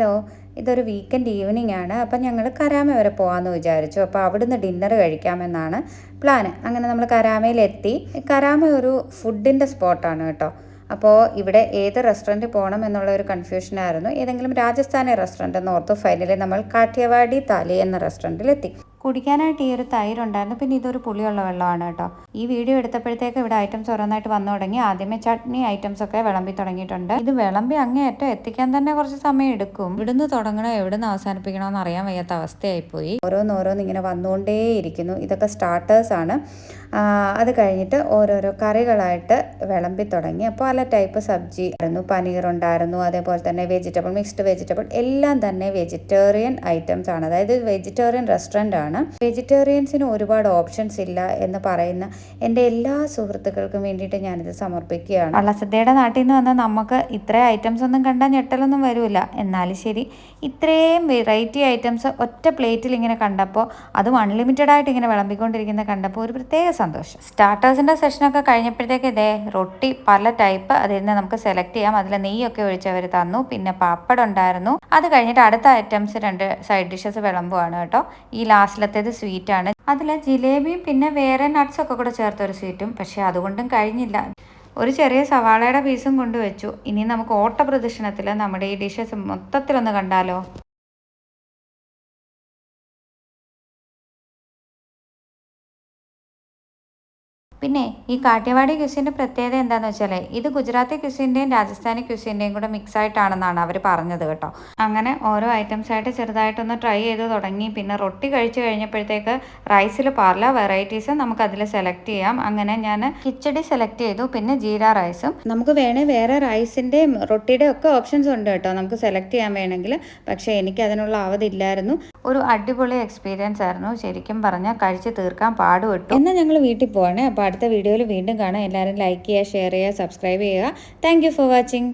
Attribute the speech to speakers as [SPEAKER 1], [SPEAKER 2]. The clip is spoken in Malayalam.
[SPEAKER 1] ഹലോ, ഇതൊരു വീക്കെൻഡ് ഈവനിങ് ആണ്. അപ്പം ഞങ്ങൾ കരാമ വരെ പോകാമെന്ന് വിചാരിച്ചു. അപ്പോൾ അവിടുന്ന് ഡിന്നർ കഴിക്കാമെന്നാണ് പ്ലാന്. അങ്ങനെ നമ്മൾ കരാമയിലെത്തി. കരാമ ഒരു ഫുഡിൻ്റെ സ്പോട്ടാണ് കേട്ടോ. അപ്പോൾ ഇവിടെ ഏത് റെസ്റ്റോറൻറ്റിൽ പോകണം എന്നുള്ള ഒരു കൺഫ്യൂഷനായിരുന്നു. ഏതെങ്കിലും രാജസ്ഥാനി റെസ്റ്റോറൻറ്റ് എന്ന് ഓർത്തു. ഫൈനലി നമ്മൾ കാഠിയവാടി താലി എന്ന റെസ്റ്റോറൻറ്റിലെത്തി. കുടിക്കാനായിട്ട് ഈ ഒരു തൈരുണ്ടായിരുന്നു. പിന്നെ ഇതൊരു പുളിയുള്ള വെള്ളമാണ് കേട്ടോ. ഈ വീഡിയോ എടുത്തപ്പോഴത്തേക്ക് ഇവിടെ ഐറ്റംസ് ഓരോന്നായിട്ട് വന്നു തുടങ്ങി. ആദ്യമേ ചട്നി ഐറ്റംസ് ഒക്കെ വിളമ്പി തുടങ്ങിയിട്ടുണ്ട്. ഇത് വിളമ്പി അങ്ങേയറ്റം എത്തിക്കാൻ തന്നെ കുറച്ച് സമയം എടുക്കും. ഇവിടുന്ന് തുടങ്ങണോ എവിടുന്ന് അവസാനിപ്പിക്കണോ എന്ന് അറിയാൻ വയ്യാത്ത അവസ്ഥയായിപ്പോയി. ഓരോന്നോരോന്ന് ഇങ്ങനെ വന്നുകൊണ്ടേയിരിക്കുന്നു. ഇതൊക്കെ സ്റ്റാർട്ടേഴ്സ് ആണ്. അത് കഴിഞ്ഞിട്ട് ഓരോരോ കറികളായിട്ട് വിളമ്പി തുടങ്ങി. അപ്പോൾ പല ടൈപ്പ് സബ്ജി ആയിരുന്നു. പനീർ ഉണ്ടായിരുന്നു, അതേപോലെ തന്നെ വെജിറ്റബിൾ, മിക്സ്ഡ് വെജിറ്റബിൾ, എല്ലാം തന്നെ വെജിറ്റേറിയൻ ഐറ്റംസ് ആണ്. അതായത് വെജിറ്റേറിയൻ റെസ്റ്റോറൻ്റ് ആണ്. വെജിറ്റേറിയൻസിന് ഒരുപാട് ഓപ്ഷൻസ് ഇല്ല എന്ന് പറയുന്ന എൻ്റെ എല്ലാ സുഹൃത്തുക്കൾക്കും വേണ്ടിയിട്ട് ഞാനിത് സമർപ്പിക്കുകയാണ്. വള്ളസദ്യയുടെ നാട്ടിൽ നിന്ന് വന്നാൽ നമുക്ക് ഇത്രയും ഐറ്റംസ് ഒന്നും കണ്ടാൽ ഞെട്ടലൊന്നും വരില്ല. എന്നാലും ശരി, ഇത്രയും വെറൈറ്റി ഐറ്റംസ് ഒറ്റ പ്ലേറ്റിൽ ഇങ്ങനെ കണ്ടപ്പോൾ, അതും അൺലിമിറ്റഡ് ആയിട്ട് ഇങ്ങനെ വിളമ്പിക്കൊണ്ടിരിക്കുന്ന കണ്ടപ്പോൾ ഒരു പ്രത്യേക സന്തോഷം. സ്റ്റാർട്ടേഴ്സിൻ്റെ സെഷനൊക്കെ കഴിഞ്ഞപ്പോഴത്തേക്ക് ഇതേ റൊട്ടി പല ടൈപ്പ്, അതിൽ നിന്ന് നമുക്ക് സെലക്ട് ചെയ്യാം. അതിൽ നെയ്യൊക്കെ ഒഴിച്ചവർ തന്നു. പിന്നെ പാപ്പഡ് ഉണ്ടായിരുന്നു. അത് കഴിഞ്ഞിട്ട് അടുത്ത ഐറ്റംസ് 2 സൈഡ് ഡിഷസ് വിളമ്പുവാണ് കേട്ടോ. ഈ ലാസ്റ്റിലത്തേത് സ്വീറ്റ് ആണ്. അതിൽ ജിലേബിയും പിന്നെ വേറെ നട്ട്സൊക്കെ കൂടെ ചേർത്തൊരു സ്വീറ്റും. പക്ഷേ അതുകൊണ്ടും കഴിഞ്ഞില്ല. ഒരു ചെറിയ സവാളയുടെ പീസും കൊണ്ടുവച്ചു. ഇനി നമുക്ക് ഓട്ട പ്രദർശനത്തിൽ നമ്മുടെ ഈ ഡിഷസ് മൊത്തത്തിലൊന്ന് കണ്ടാലോ. പിന്നെ ഈ കാഠിയവാടി ക്യുസിൻ്റെ പ്രത്യേകത എന്താണെന്ന് വെച്ചാൽ ഇത് ഗുജറാത്തി ക്യുസിൻ്റെയും രാജസ്ഥാനി ക്യുസിൻ്റെയും കൂടെ മിക്സ് ആയിട്ടാണെന്നാണ് അവർ പറഞ്ഞത് കേട്ടോ. അങ്ങനെ ഓരോ ഐറ്റംസ് ആയിട്ട് ചെറുതായിട്ടൊന്ന് ട്രൈ ചെയ്ത് തുടങ്ങി. പിന്നെ റൊട്ടി കഴിച്ച് കഴിഞ്ഞപ്പോഴത്തേക്ക് റൈസിൽ പല വെറൈറ്റീസ് നമുക്ക് അതിൽ സെലക്ട് ചെയ്യാം. അങ്ങനെ ഞാൻ കിച്ചടി സെലക്ട് ചെയ്തു. പിന്നെ ജീര റൈസും. നമുക്ക് വേണേൽ വേറെ റൈസിൻ്റെയും റൊട്ടിയുടെയും ഒക്കെ ഓപ്ഷൻസ് ഉണ്ട് കേട്ടോ, നമുക്ക് സെലക്ട് ചെയ്യാൻ വേണമെങ്കിൽ. പക്ഷേ എനിക്ക് അതിനുള്ള അവധില്ലായിരുന്നു. ഒരു അടിപൊളി എക്സ്പീരിയൻസ് ആയിരുന്നു. ശരിക്കും പറഞ്ഞാൽ കഴിച്ച് തീർക്കാൻ പാടുപെട്ടു. എന്നാൽ ഞങ്ങൾ വീട്ടിൽ പോവാണേ. അപ്പോൾ അടുത്ത വീഡിയോയിൽ വീണ്ടും കാണാം. എല്ലാവരും ലൈക്ക് ചെയ്യുക, ഷെയർ ചെയ്യുക, സബ്സ്ക്രൈബ് ചെയ്യുക. Thank you for watching.